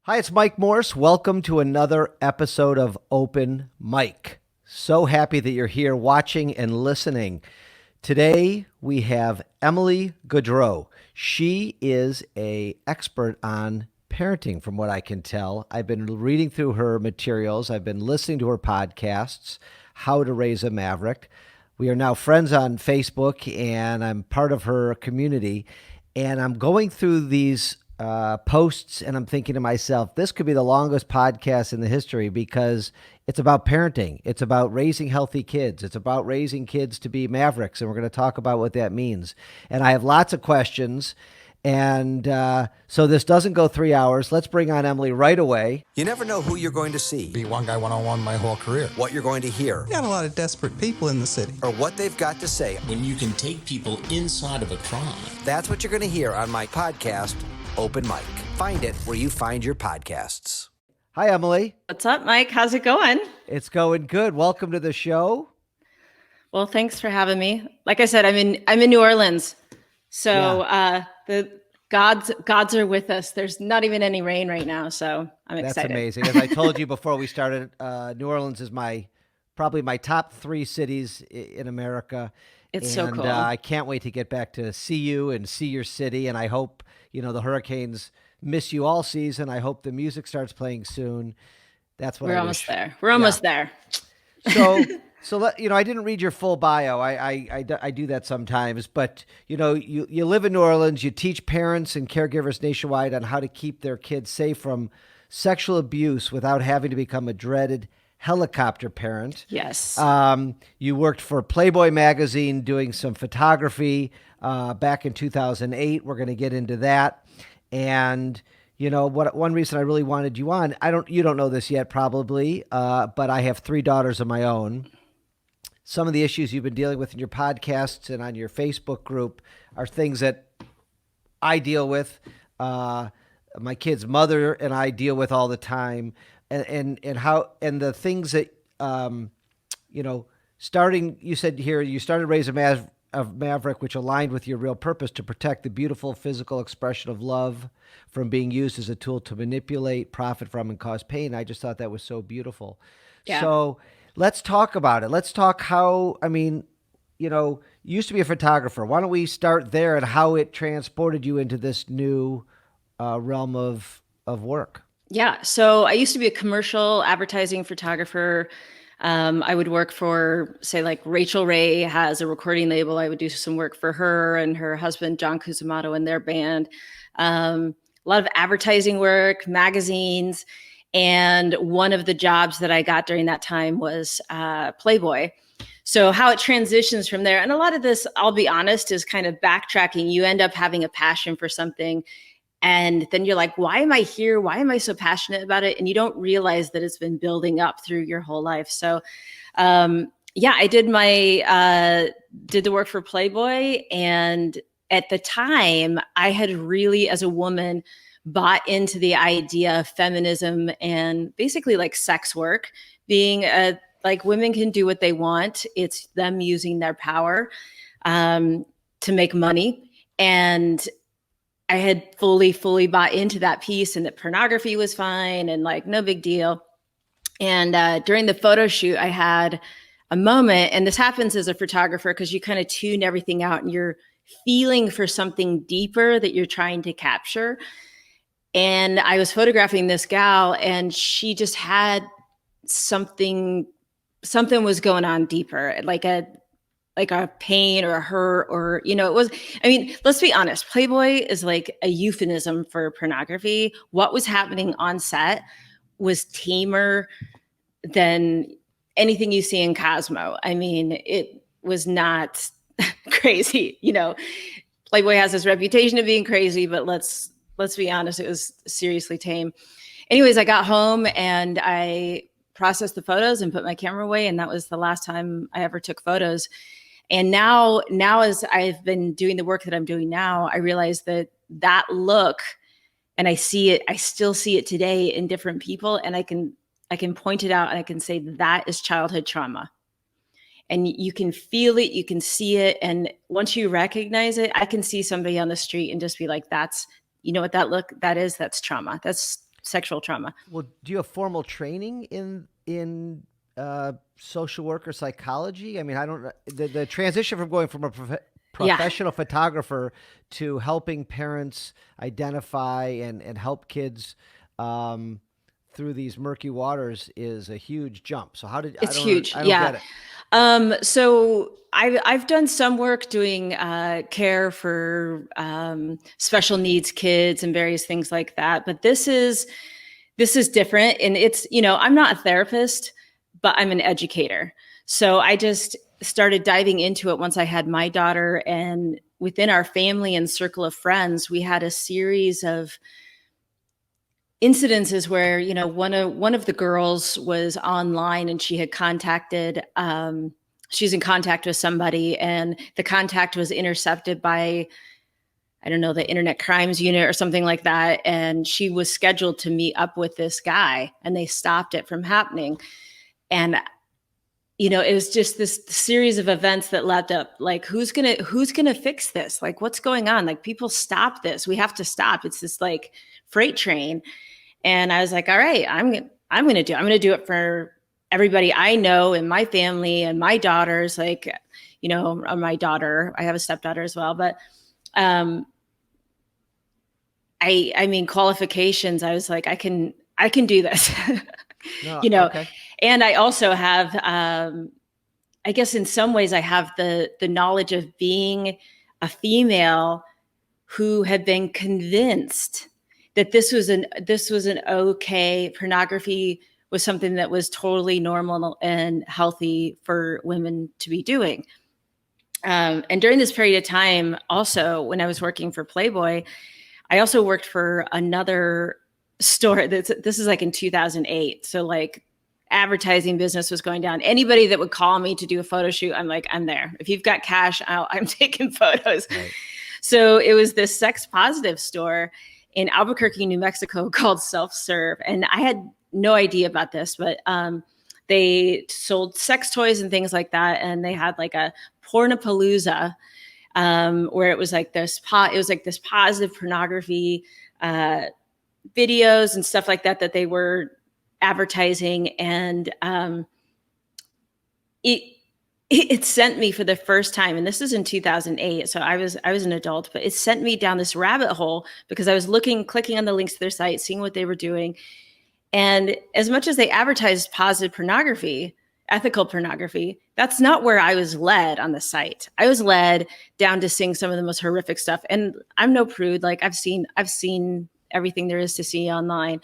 Hi, it's Mike Morse. Welcome to another episode of Open Mic. So happy that you're here watching and listening. Today we have Emily Gaudreau. She is an expert on parenting, from what I can tell. I've been reading through her materials. I've been listening to her podcasts, How to Raise a Maverick. We are now friends on Facebook, and I'm part of her community. And I'm going through these posts, and I'm thinking to myself, this could be the longest podcast in the history because it's about parenting. It's about raising healthy kids. It's about raising kids to be mavericks, and we're going to talk about what that means. And I have lots of questions. And so this doesn't go 3 hours. Let's bring on Emily right away. You never know who you're going to see, Be one guy one-on-one my whole career. what you're going to hear, Got a lot of desperate people in the city. or what they've got to say. When you can take people inside of a crime. That's what you're going to hear on my podcast, Open Mic. Find it where you find your podcasts. Hi, Emily. What's up, Mike? How's it going? It's going good. Welcome to the show. Well, thanks for having me. Like I said, I'm in New Orleans, so the gods are with us. There's not even any rain right now, so I'm excited. That's amazing. As I told you before we started, New Orleans is probably my top 3 cities in America. It's so cool. I can't wait to get back to see you and see your city. And I hope, the Hurricanes miss you all season. I hope the music starts playing soon. That's what We're I almost wish. there. We're almost there. So I didn't read your full bio. I do that sometimes, but you live in New Orleans. You teach parents and caregivers nationwide on how to keep their kids safe from sexual abuse without having to become a dreaded helicopter parent. Yes. You worked for Playboy magazine doing some photography back in 2008. We're going to get into that. And one reason I really wanted you on, you don't know this yet probably, but I have 3 daughters of my own. Some of the issues you've been dealing with in your podcasts and on your Facebook group are things that I deal with. My kid's mother and I deal with all the time. And the things that, you said here, you started Raise a Maverick, which aligned with your real purpose to protect the beautiful physical expression of love from being used as a tool to manipulate, profit from, and cause pain. I just thought that was so beautiful. Yeah. So let's talk about it. Let's talk you used to be a photographer. Why don't we start there and how it transported you into this new realm of work? Yeah. So I used to be a commercial advertising photographer. I would work for, say, like Rachel Ray has a recording label. I would do some work for her and her husband, John Cusimano, and their band. A lot of advertising work, magazines. And one of the jobs that I got during that time was Playboy. So how it transitions from there. And a lot of this, I'll be honest, is kind of backtracking. You end up having a passion for something. And then you're like, why am I here? Why am I so passionate about it? And you don't realize that it's been building up through your whole life. So, I did did the work for Playboy. And at the time, I had really, as a woman, bought into the idea of feminism and basically like sex work being like women can do what they want. It's them using their power to make money. And I had fully bought into that piece, and that pornography was fine and like no big deal. And during the photo shoot, I had a moment, and this happens as a photographer because you kind of tune everything out and you're feeling for something deeper that you're trying to capture. And I was photographing this gal, and she just had something was going on deeper, like a pain or a hurt, or, it was, let's be honest, Playboy is like a euphemism for pornography. What was happening on set was tamer than anything you see in Cosmo. It was not crazy. Playboy has this reputation of being crazy, but let's be honest, it was seriously tame. Anyways, I got home and I processed the photos and put my camera away. And that was the last time I ever took photos. And now as I've been doing the work that I'm doing now, I realize that look, and I see it, I still see it today in different people. And I can point it out and I can say that is childhood trauma. And you can feel it, you can see it. And once you recognize it, I can see somebody on the street and just be like, that's, you know what that look, that is, that's trauma. That's sexual trauma. Well, do you have formal training in social work or psychology? I mean, I don't know the transition from going from a Yeah. professional photographer to helping parents identify and help kids through these murky waters is a huge jump. So how did It's I huge. don't Yeah. get it. So I've done some work doing care for special needs kids and various things like that. But this is different, and it's, I'm not a therapist, but I'm an educator. So I just started diving into it once I had my daughter, and within our family and circle of friends, we had a series of incidences where one of the girls was online and she had contacted she's in contact with somebody, and the contact was intercepted by, I don't know, the Internet Crimes Unit or something like that, and she was scheduled to meet up with this guy, and they stopped it from happening. And it was just this series of events that led up, like, who's gonna fix this? Like, what's going on? Like, people, stop this. We have to stop. It's this like freight train. And I was like, all right, I'm going to do it for everybody I know in my family and my daughters, like, my daughter, I have a stepdaughter as well. But, I mean, qualifications, I was like, I can do this, No, okay. and I also have, I guess in some ways I have the knowledge of being a female who had been convinced that this was an okay, pornography was something that was totally normal and healthy for women to be doing. And during this period of time, also, when I was working for Playboy, I also worked for another store. This is like in 2008. So like advertising business was going down. Anybody that would call me to do a photo shoot, I'm like, I'm there. If you've got cash, I'm taking photos. Right. So it was this sex positive store in Albuquerque, New Mexico called Self-Serve. And I had no idea about this, but they sold sex toys and things like that. And they had like a pornopalooza where it was like this positive pornography videos and stuff like that they were advertising. And it sent me for the first time, and this is in 2008. So I was an adult, but it sent me down this rabbit hole because I was clicking on the links to their site, seeing what they were doing. And as much as they advertised positive pornography, ethical pornography, that's not where I was led on the site. I was led down to seeing some of the most horrific stuff. And I'm no prude. Like I've seen everything there is to see online.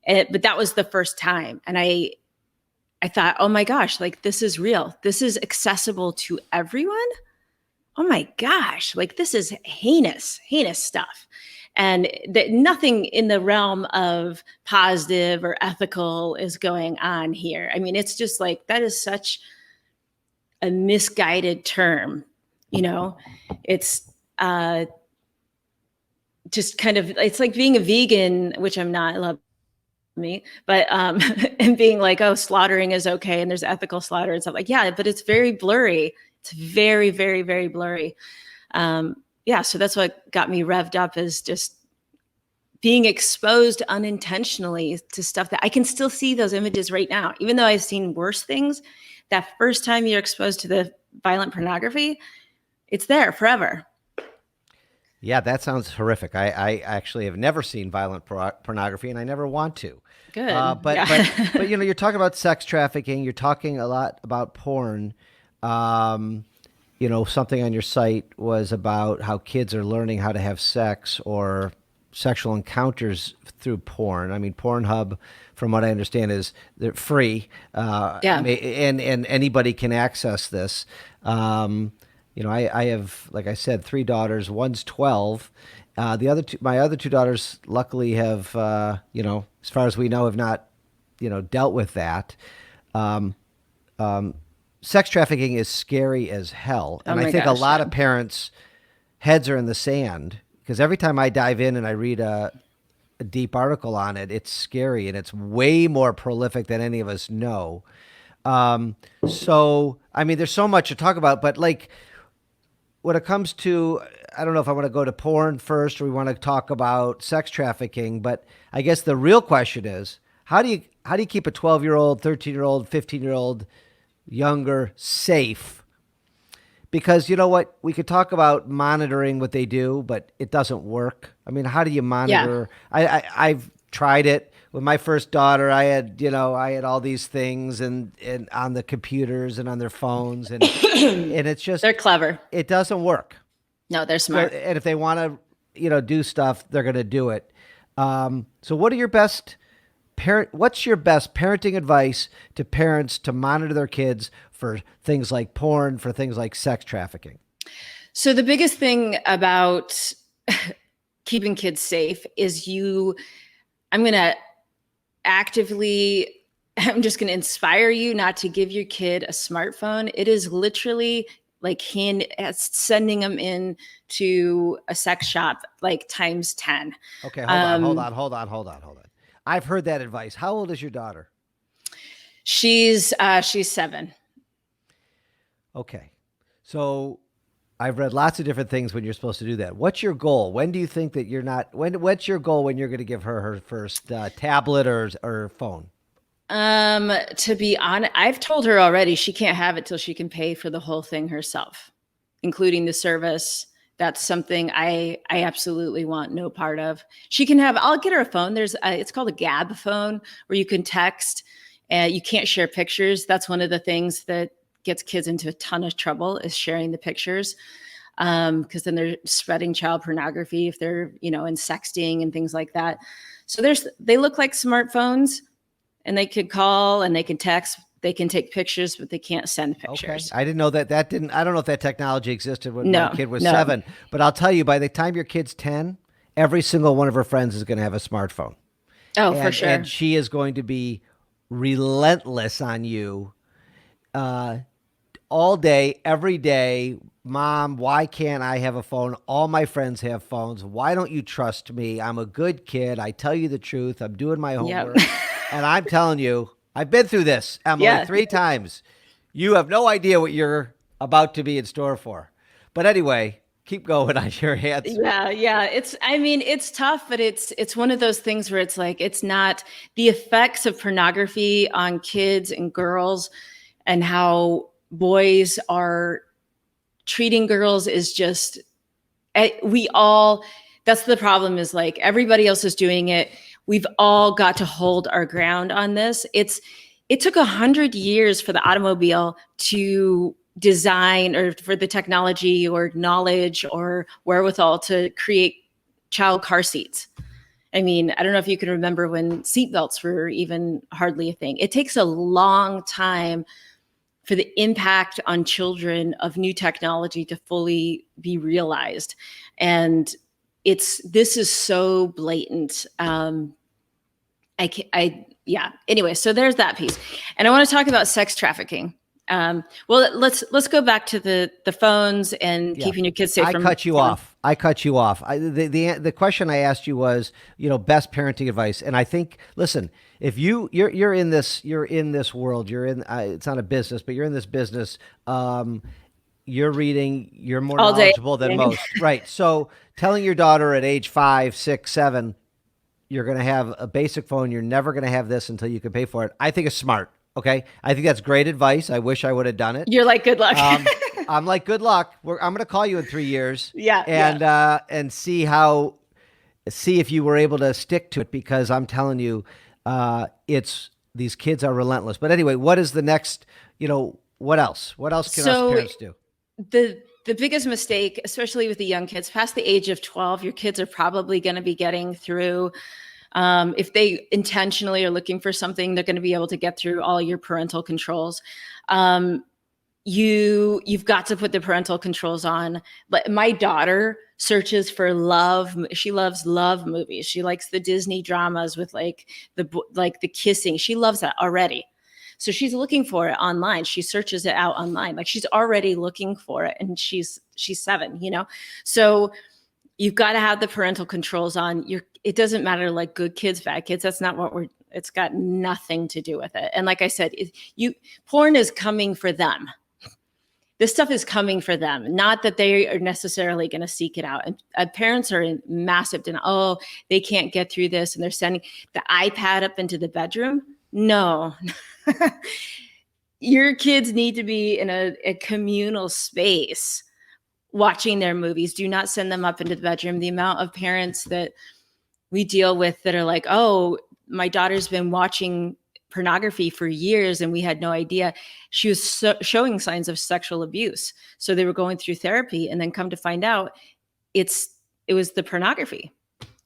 But that was the first time. And I thought, oh my gosh, like this is real. This is accessible to everyone. Oh my gosh, like this is heinous stuff. And that nothing in the realm of positive or ethical is going on here. I mean, it's just like, that is such a misguided term, it's just kind of, it's like being a vegan, which I'm not, I love me, but and being like, oh, slaughtering is okay and there's ethical slaughter and stuff, like, yeah, but it's very blurry. It's very, very, very blurry. Yeah, so that's what got me revved up, is just being exposed unintentionally to stuff that I can still see those images right now, even though I've seen worse things. That first time you're exposed to the violent pornography, it's there forever. Yeah, that sounds horrific. I actually have never seen violent pornography, and I never want to. Good. But you're talking about sex trafficking. You're talking a lot about porn. Something on your site was about how kids are learning how to have sex or sexual encounters through porn. I mean, Pornhub, from what I understand, they're free. Yeah. And anybody can access this. I have, like I said, 3 daughters. One's 12. My other 2 daughters, luckily, have, as far as we know, have not, dealt with that. Sex trafficking is scary as hell. And I think a lot of parents' heads are in the sand, because every time I dive in and I read a deep article on it, it's scary, and it's way more prolific than any of us know. So, I mean, there's so much to talk about, but like, when it comes to I don't know if I want to go to porn first or we want to talk about sex trafficking, but I guess the real question is, how do you keep a 12-year-old, 13-year-old, 15-year-old younger safe? Because you know what? We could talk about monitoring what they do, but it doesn't work. I mean, how do you monitor? I've tried it with my first daughter. I had all these things and on the computers and on their phones and and it's just They're clever. it doesn't work. No, they're So, smart. and if they want to, do stuff, they're going to do it. So what are your best what's your best parenting advice to parents to monitor their kids for things like porn, for things like sex trafficking? So the biggest thing about keeping kids safe is I'm going to I'm just going to inspire you not to give your kid a smartphone. It is literally like sending them in to a sex shop, like times 10. Okay, hold on. I've heard that advice. How old is your daughter? She's 7. Okay. So I've read lots of different things when you're supposed to do that. What's your goal? When do you think that what's your goal when you're going to give her first tablet or phone? To be honest, I've told her already she can't have it till she can pay for the whole thing herself, including the service. That's something I absolutely want no part of. I'll get her a phone. It's called a Gab phone where you can text and you can't share pictures. That's one of the things that gets kids into a ton of trouble is sharing the pictures. Because then they're spreading child pornography if they're, in sexting and things like that. So they look like smartphones and they could call and they can text, they can take pictures, but they can't send pictures. Okay. I didn't know I don't know if that technology existed when my kid was 7, but I'll tell you, by the time your kid's 10, every single one of her friends is going to have a smartphone. Oh, for sure. And she is going to be relentless on you, all day, every day. Mom, why can't I have a phone? All my friends have phones. Why don't you trust me? I'm a good kid. I tell you the truth. I'm doing my homework. Yep. And I'm telling you, I've been through this, Emily, 3 times. You have no idea what you're about to be in store for. But anyway, keep going on your answer. Yeah. It's tough, but it's one of those things where it's like, it's not the effects of pornography on kids and girls and how boys are treating girls is just, that's the problem is like everybody else is doing it. We've all got to hold our ground on this. It took 100 years for the automobile to design or for the technology or knowledge or wherewithal to create child car seats. I mean, I don't know if you can remember when seatbelts were even hardly a thing. It takes a long time for the impact on children of new technology to fully be realized. And this is so blatant. Anyway, so there's that piece. And I want to talk about sex trafficking. Well, let's go back to the phones and keeping your kids safe. I cut you off. The question I asked you was, best parenting advice. And I think, listen, if you're in this world, it's not a business, but you're in this business. You're reading, you're more all knowledgeable day. than most. Right. So telling your daughter at age 5, 6, 7, you're going to have a basic phone. You're never going to have this until you can pay for it. I think it's smart. Okay. I think that's great advice. I wish I would have done it. You're like, good luck. I'm like, good luck. I'm going to call you in 3 years. Yeah. And see if you were able to stick to it, because I'm telling you, these kids are relentless. But anyway, what is the next, what else? What else can us parents do? The biggest mistake, especially with the young kids past the age of 12, your kids are probably going to be getting through. If they intentionally are looking for something, they're going to be able to get through all your parental controls. You've got to put the parental controls on. But my daughter searches for love. She loves love movies. She likes the Disney dramas with the kissing. She loves that already. So she's looking for it online. She searches it out online. Like she's already looking for it, and she's 7, So you've got to have the parental controls on. It doesn't matter like good kids, bad kids. That's not what it's got nothing to do with it. And like I said, porn is coming for them. this stuff is coming for them, not that they are necessarily going to seek it out. And parents are in massive denial. Oh, they can't get through this. And they're sending the iPad up into the bedroom. No, your kids need to be in a communal space watching their movies. Do not send them up into the bedroom. The amount of parents that we deal with that are like, oh, my daughter's been watching pornography for years and we had no idea. She was showing signs of sexual abuse. So they were going through therapy, and then come to find out it was the pornography.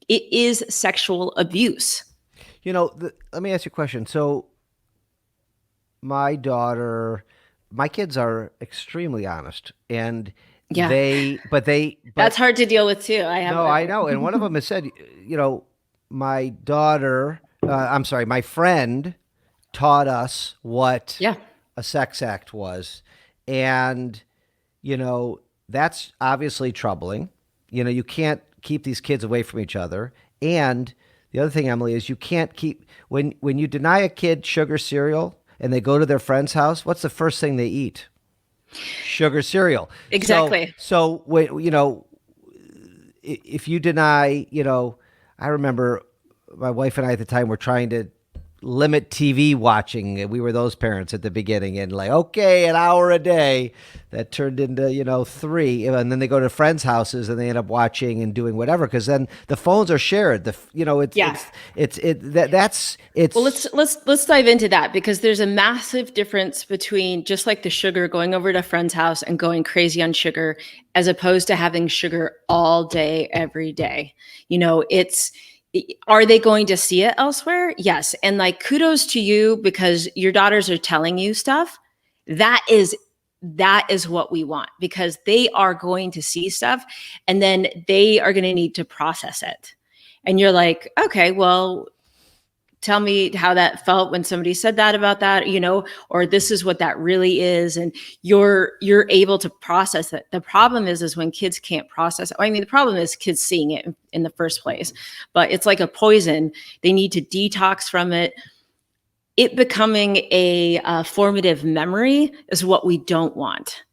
It is sexual abuse. Let me ask you a question. So my kids are extremely honest, and Yeah. but That's hard to deal with too. I know. And one of them has said, my daughter, my friend taught us what a sex act was. And, that's obviously troubling. You can't keep these kids away from each other. And the other thing, Emily, is you can't keep, when you deny a kid sugar cereal and they go to their friend's house, what's the first thing they eat? Sugar cereal. Exactly. So when, if you deny, I remember my wife and I at the time were trying to limit TV watching. And we were those parents at the beginning, and like, okay, an hour a day. That turned into, 3. And then they go to friends' houses and they end up watching and doing whatever, because then the phones are shared. Well, let's dive into that, because there's a massive difference between just like the sugar, going over to a friend's house and going crazy on sugar, as opposed to having sugar all day, every day. Are they going to see it elsewhere? Yes. And like, kudos to you, because your daughters are telling you stuff. That is what we want, because they are going to see stuff and then they are going to need to process it. And you're like, okay, well, tell me how that felt when somebody said that about that, or this is what that really is. And you're able to process it. The problem is when kids can't process it. I mean, the problem is kids seeing it in the first place, but it's like a poison. They need to detox from it. It becoming a formative memory is what we don't want.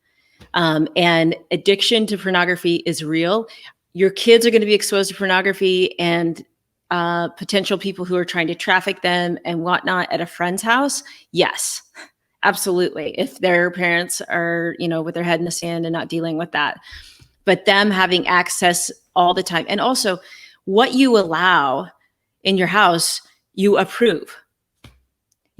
And addiction to pornography is real. Your kids are going to be exposed to pornography and potential people who are trying to traffic them and whatnot at a friend's house. Yes, absolutely. If their parents are, with their head in the sand and not dealing with that, but them having access all the time. And also what you allow in your house, you approve.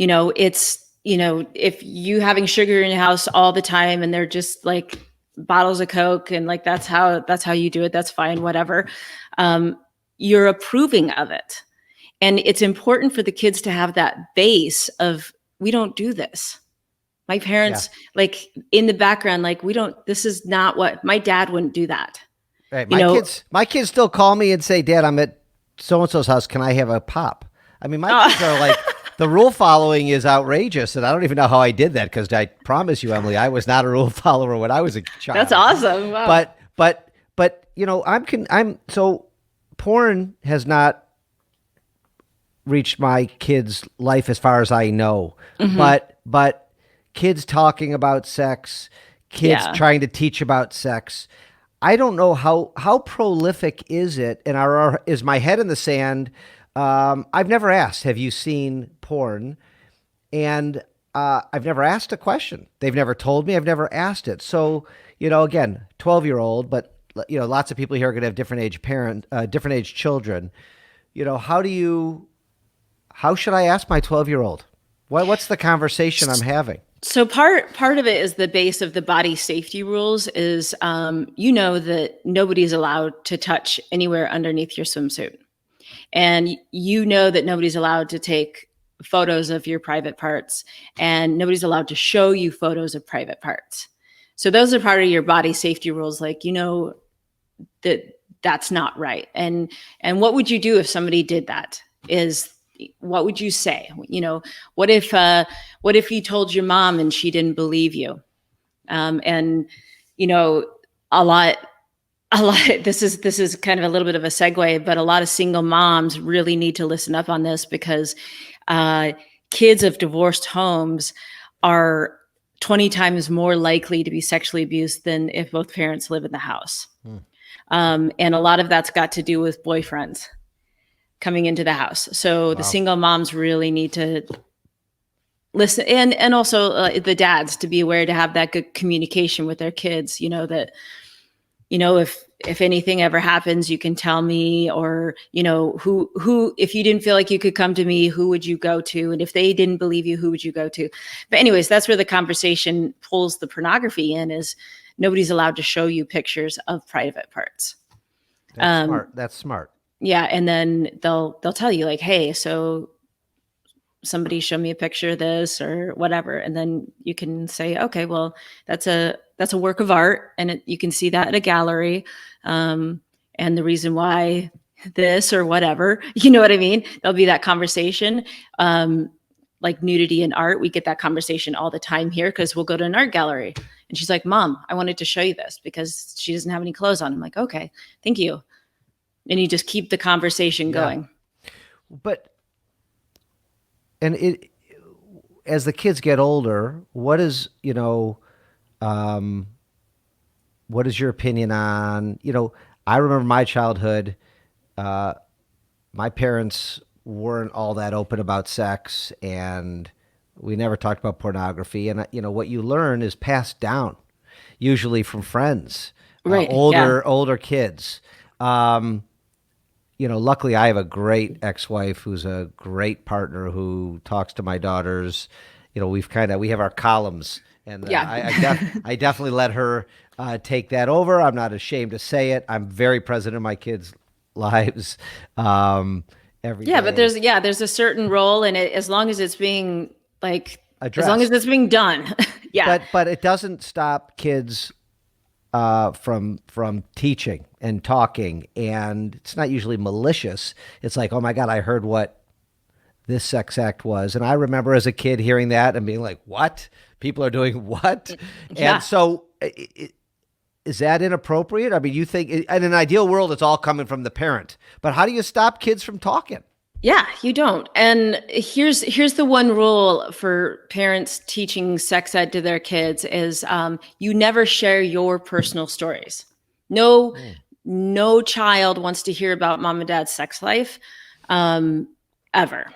If you having sugar in your house all the time and they're just like bottles of Coke and like, that's how you do it. That's fine. Whatever. You're approving of it. And it's important for the kids to have that base of, we don't do this. My parents, like in the background, like this is not what my dad wouldn't do that. Right. My kids still call me and say, Dad, I'm at so-and-so's house. Can I have a pop? I mean, my kids are like, the rule following is outrageous. And I don't even know how I did that, because I promise you, Emily, I was not a rule follower when I was a child. That's awesome. Wow. But so porn has not reached my kids' life as far as I know. Mm-hmm. But kids talking about sex, kids trying to teach about sex. I don't know how prolific is it, and is my head in the sand? I've never asked, have you seen porn? And I've never asked a question. They've never told me. I've never asked it. So, again, 12-year-old, but lots of people here are going to have different age children. How should I ask my 12-year-old? What's the conversation I'm having? So part of it is the base of the body safety rules is, that nobody's allowed to touch anywhere underneath your swimsuit. And that nobody's allowed to take photos of your private parts, and nobody's allowed to show you photos of private parts. So those are part of your body safety rules. Like, that's not right. And what would you do if somebody did that? What would you say? What if you told your mom and she didn't believe you? A lot, this is kind of a little bit of a segue, but a lot of single moms really need to listen up on this, because kids of divorced homes are 20 times more likely to be sexually abused than if both parents live in the house. And a lot of that's got to do with boyfriends coming into the house. So the single moms really need to listen, and also the dads to be aware to have that good communication with their kids, that, if anything ever happens, you can tell me, or, who, if you didn't feel like you could come to me, who would you go to? And if they didn't believe you, who would you go to? But anyways, that's where the conversation pulls the pornography in, is nobody's allowed to show you pictures of private parts. That's smart. That's smart. Yeah. And then they'll tell you like, hey, so somebody show me a picture of this or whatever. And then you can say, okay, well, that's a work of art, and you can see that at a gallery. And the reason why this or whatever, you know what I mean? There'll be that conversation. Like nudity in art, we get that conversation all the time here, because we'll go to an art gallery and she's like, Mom, I wanted to show you this because she doesn't have any clothes on. I'm like, okay, thank you. And you just keep the conversation going. But, and as the kids get older, what is your opinion on, I remember my childhood, my parents weren't all that open about sex, and we never talked about pornography. And, what you learn is passed down, usually from friends, Right. older kids. Luckily I have a great ex-wife who's a great partner who talks to my daughters. We have our columns, and I definitely let her take that over. I'm not ashamed to say it. I'm very present in my kids' lives every day. But there's a certain role in it, as long as it's being addressed. As long as it's being done. Yeah. But it doesn't stop kids from teaching and talking, and it's not usually malicious. It's like, oh my God, I heard what this sex act was. And I remember as a kid hearing that and being like, what? People are doing what? Yeah. And so is that inappropriate? I mean, you think in an ideal world, it's all coming from the parent, but how do you stop kids from talking? Yeah, you don't. And here's the one rule for parents teaching sex ed to their kids is you never share your personal stories. No child wants to hear about mom and dad's sex life ever.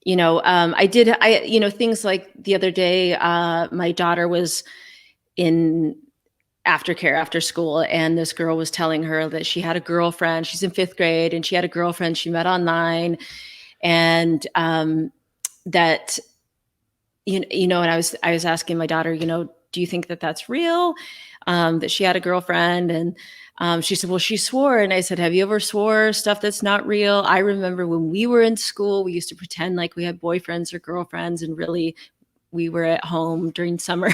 Things like the other day, my daughter was in aftercare after school, and this girl was telling her that she had a girlfriend. She's in 5th grade, and she had a girlfriend she met online, and that and I was asking my daughter, do you think that that's real? That she had a girlfriend? And she said, well, she swore. And I said, have you ever swore stuff that's not real? I remember when we were in school, we used to pretend like we had boyfriends or girlfriends, and really we were at home during summer,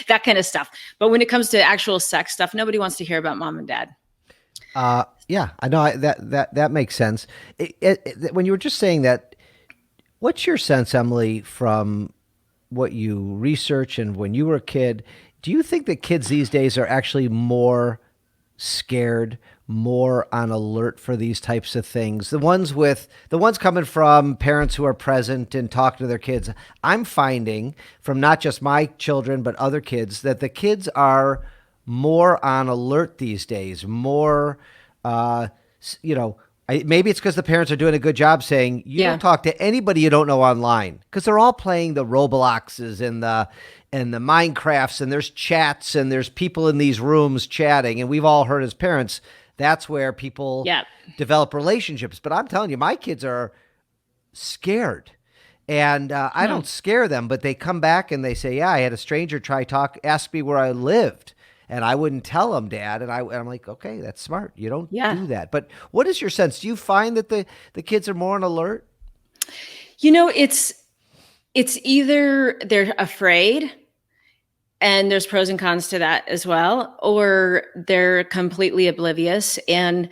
that kind of stuff. But when it comes to actual sex stuff, nobody wants to hear about mom and dad. Yeah, I know that makes sense. When you were just saying that, what's your sense, Emily, from what you research and when you were a kid? Do you think that kids these days are actually more scared, more on alert for these types of things? The ones coming from parents who are present and talk to their kids. I'm finding from not just my children, but other kids, that the kids are more on alert these days, more, maybe it's because the parents are doing a good job saying, you don't talk to anybody you don't know online, because they're all playing the Robloxes and the Minecrafts, and there's chats, and there's people in these rooms chatting. And we've all heard as parents, that's where people develop relationships. But I'm telling you, my kids are scared. And I don't scare them, but they come back and they say, yeah, I had a stranger ask me where I lived. And I wouldn't tell them, Dad. And I'm like, okay, that's smart. You don't do that. But what is your sense? Do you find that the kids are more on alert? It's either they're afraid, and there's pros and cons to that as well, or they're completely oblivious. And,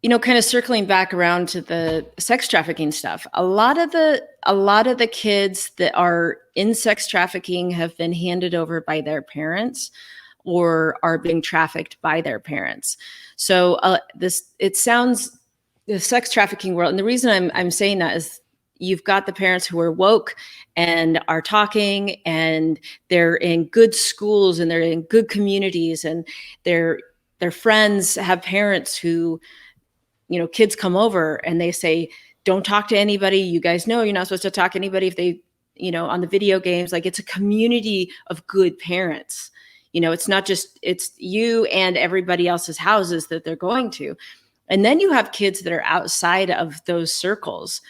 kind of circling back around to the sex trafficking stuff, a lot of the kids that are in sex trafficking have been handed over by their parents, or are being trafficked by their parents. So the sex trafficking world, and the reason I'm saying that is, you've got the parents who are woke and are talking, and they're in good schools and they're in good communities, and their friends have parents who, kids come over and they say, don't talk to anybody. You guys know you're not supposed to talk to anybody if they, on the video games. Like, it's a community of good parents. It's not just, it's you and everybody else's houses that they're going to. And then you have kids that are outside of those circles.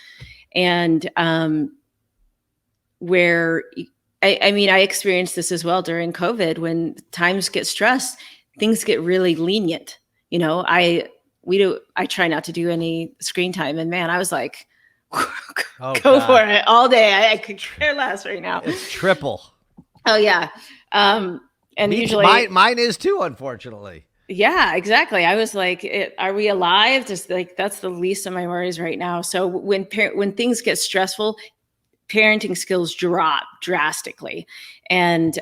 And where, I experienced this as well during COVID. When times get stressed, things get really lenient. I try not to do any screen time, and man, I was like, go for it all day. I could care less right now. It's triple. Oh yeah. And usually mine is too, unfortunately. Yeah, exactly. I was like, are we alive? Just like, that's the least of my worries right now. So when things get stressful, parenting skills drop drastically, and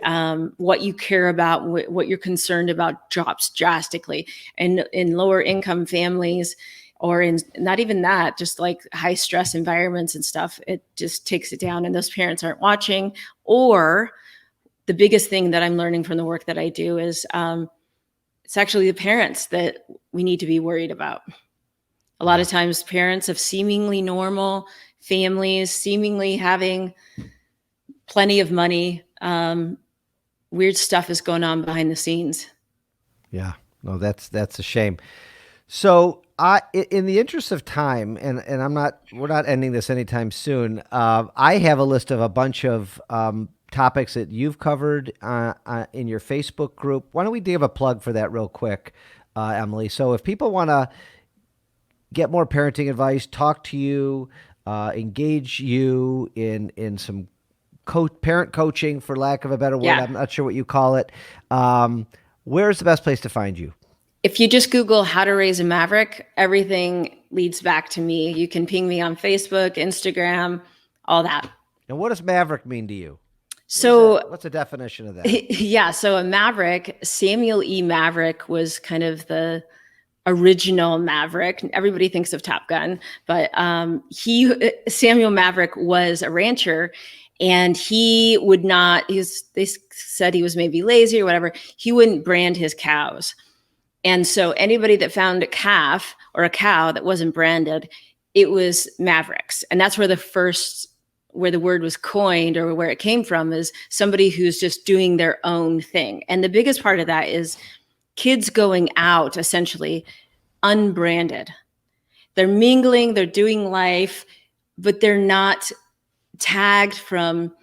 what you care about, what you're concerned about, drops drastically. And in lower income families, or in not even that, just like high stress environments and stuff, it just takes it down, and those parents aren't watching. Or the biggest thing that I'm learning from the work that I do is it's actually the parents that we need to be worried about. A lot of times parents of seemingly normal families, seemingly having plenty of money, weird stuff is going on behind the scenes. Yeah, no, that's a shame. So in the interest of time, and we're not ending this anytime soon. I have a list of a bunch of topics that you've covered in your Facebook group. Why don't we give a plug for that real quick, Emily? So if people want to get more parenting advice, talk to you, engage you in some parent coaching, for lack of a better word, I'm not sure what you call it. Where's the best place to find you? If you just Google how to raise a maverick, everything leads back to me. You can ping me on Facebook, Instagram, all that. And what does maverick mean to you? So what's the definition of that? Yeah. So a maverick, Samuel E. Maverick was kind of the original Maverick. Everybody thinks of Top Gun, but Samuel Maverick was a rancher, and they said he was maybe lazy or whatever. He wouldn't brand his cows. And so anybody that found a calf or a cow that wasn't branded, it was Mavericks. And that's where where the word was coined, or where it came from, is somebody who's just doing their own thing. And the biggest part of that is kids going out essentially unbranded. They're mingling, they're doing life, but they're not tagged from,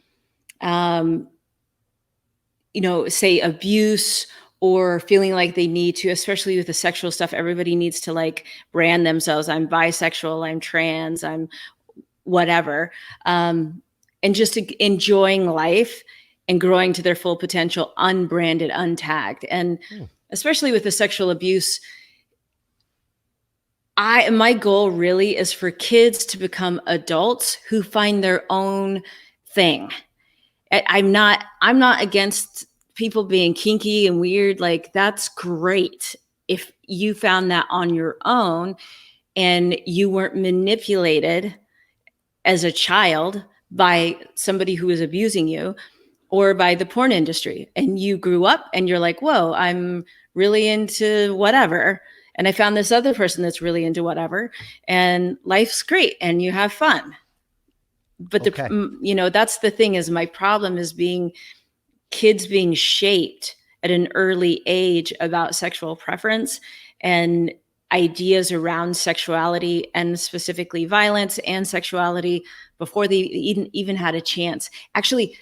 say abuse, or feeling like they need to, especially with the sexual stuff. Everybody needs to like brand themselves. I'm bisexual, I'm trans, I'm whatever. And just enjoying life and growing to their full potential, unbranded, untagged. And especially with the sexual abuse, my goal really is for kids to become adults who find their own thing. I'm not against people being kinky and weird. Like, that's great if you found that on your own and you weren't manipulated as a child by somebody who was abusing you, or by the porn industry, and you grew up and you're like, whoa, I'm really into whatever, and I found this other person that's really into whatever, and life's great and you have fun. But that's the thing, is my problem is kids being shaped at an early age about sexual preference and ideas around sexuality, and specifically violence and sexuality, before they even had a chance. Actually,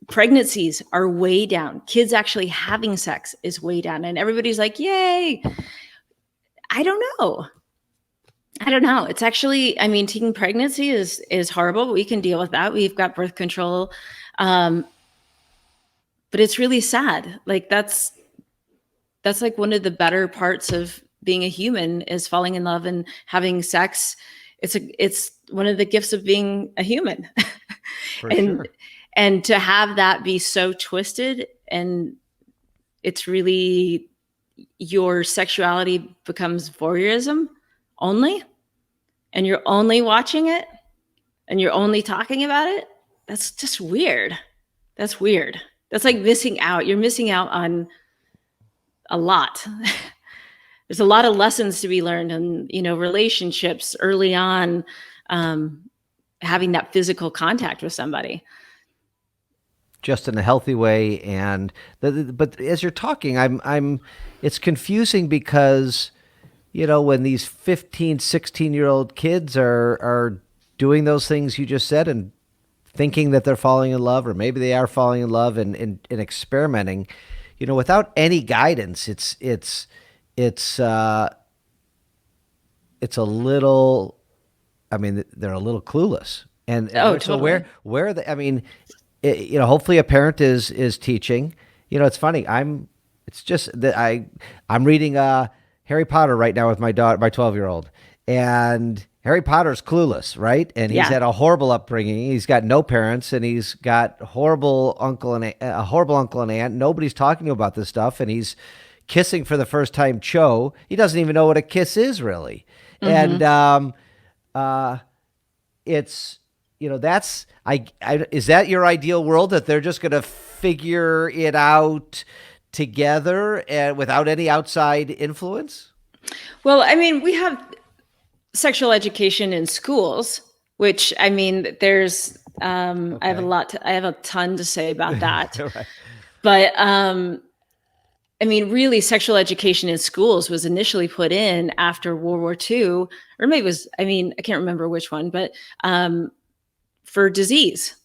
pregnancies are way down. Kids actually having sex is way down, and everybody's like, yay. I don't know. It's actually, teen pregnancy is horrible, but we can deal with that. We've got birth control. But it's really sad. Like, that's like one of the better parts of being a human, is falling in love and having sex. It's one of the gifts of being a human. For sure. And to have that be so twisted, and it's really, your sexuality becomes voyeurism only. and you're only watching it and you're only talking about it, that's just weird. That's weird. That's like missing out. You're missing out on a lot. There's a lot of lessons to be learned in, relationships early on, having that physical contact with somebody. Just in a healthy way. And but as you're talking, it's confusing because, when these 15, 16-year-old kids are doing those things you just said and thinking that they're falling in love, or maybe they are falling in love and experimenting, without any guidance, it's a little, they're a little clueless. And so totally. where are they? Hopefully a parent is teaching. It's funny. It's just that I'm reading Harry Potter right now with my daughter, my 12-year-old, and Harry Potter's clueless, right? And he's had a horrible upbringing. He's got no parents, and he's got a horrible uncle and aunt. Nobody's talking to him about this stuff, and he's kissing for the first time Cho. He doesn't even know what a kiss is, really. Mm-hmm. And it's, is that your ideal world, that they're just going to figure it out together and without any outside influence? Well, we have sexual education in schools, which there's okay. I have a ton to say about that. Right. But really, sexual education in schools was initially put in after World War II, or maybe it was, I can't remember which one, but for disease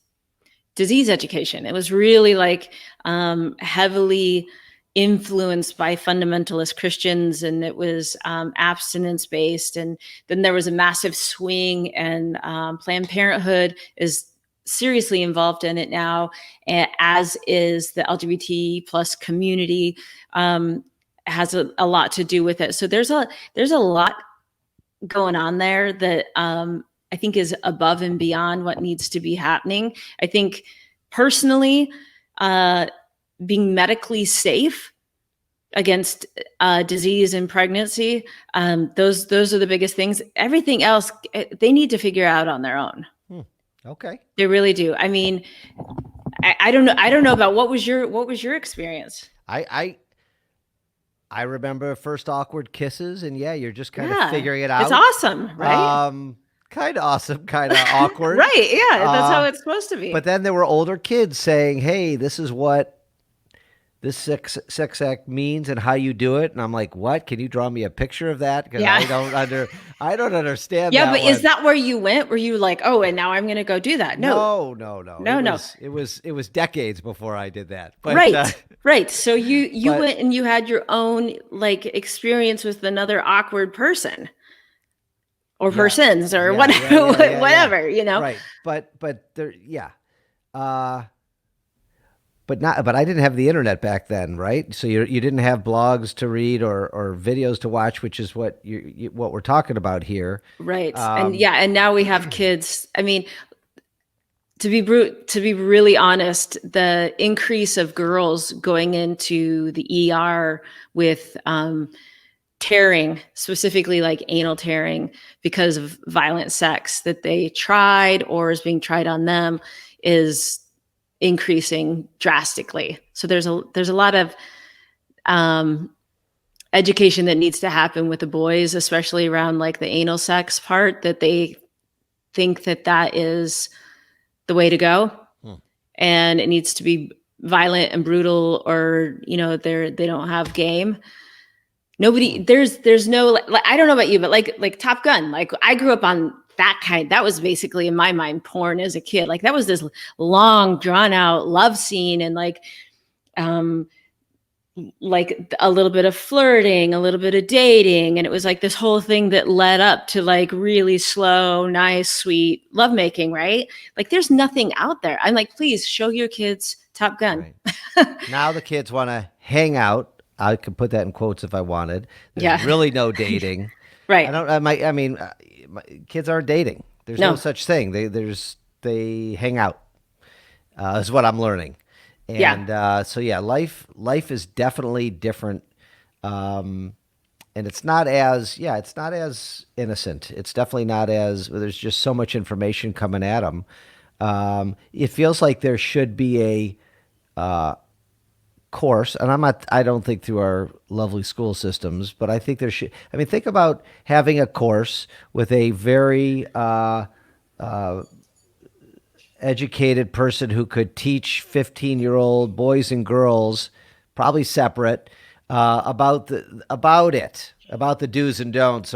education. It was really like heavily influenced by fundamentalist Christians, and it was abstinence based. And then there was a massive swing, and Planned Parenthood is seriously involved in it now, as is the LGBT plus community, has a lot to do with it. So there's a lot going on there that I think is above and beyond what needs to be happening. I think personally, being medically safe against disease and pregnancy, those are the biggest things. Everything else, they need to figure out on their own. Okay. They really do. I don't know. I don't know about what was your experience? I remember first awkward kisses, and you're just kind of figuring it out. It's awesome, right? Kind of awesome, kind of awkward. Right. Yeah. That's how it's supposed to be. But then there were older kids saying, hey, this is what this sex act means and how you do it. And I'm like, what? Can you draw me a picture of that? Because I don't understand. Yeah, that but one. Is that where you went? Were you like, oh, and now I'm going to go do that? No. It was decades before I did that. But, right. Right. So you went and you had your own experience with another awkward person. Or persons, or whatever, Right, but there, but I didn't have the internet back then, right? So you didn't have blogs to read or videos to watch, which is what what we're talking about here, right? And now we have kids. To be really honest, the increase of girls going into the ER with tearing, specifically like anal tearing, because of violent sex that they tried or is being tried on them, is increasing drastically. So there's a lot of education that needs to happen with the boys, especially around like the anal sex part, that they think that is the way to go. And it needs to be violent and brutal, or they don't have game. Nobody, there's no, I don't know about you, but like Top Gun, like I grew up on that was basically in my mind porn as a kid. Like that was this long drawn out love scene, and like a little bit of flirting, a little bit of dating. And it was like this whole thing that led up to like really slow, nice, sweet lovemaking, right? Like there's nothing out there. I'm like, please show your kids Top Gun. Right. Now the kids want to hang out. I could put that in quotes if I wanted. There's really no dating. Right. My kids aren't dating. There's no such thing. They hang out. Is what I'm learning. And life is definitely different and it's not as innocent. It's definitely not as, there's just so much information coming at them. It feels like there should be a course, and I don't think through our lovely school systems, but I think there should, I mean, think about having a course with a very educated person who could teach 15-year-old boys and girls, probably separate, about the do's and don'ts,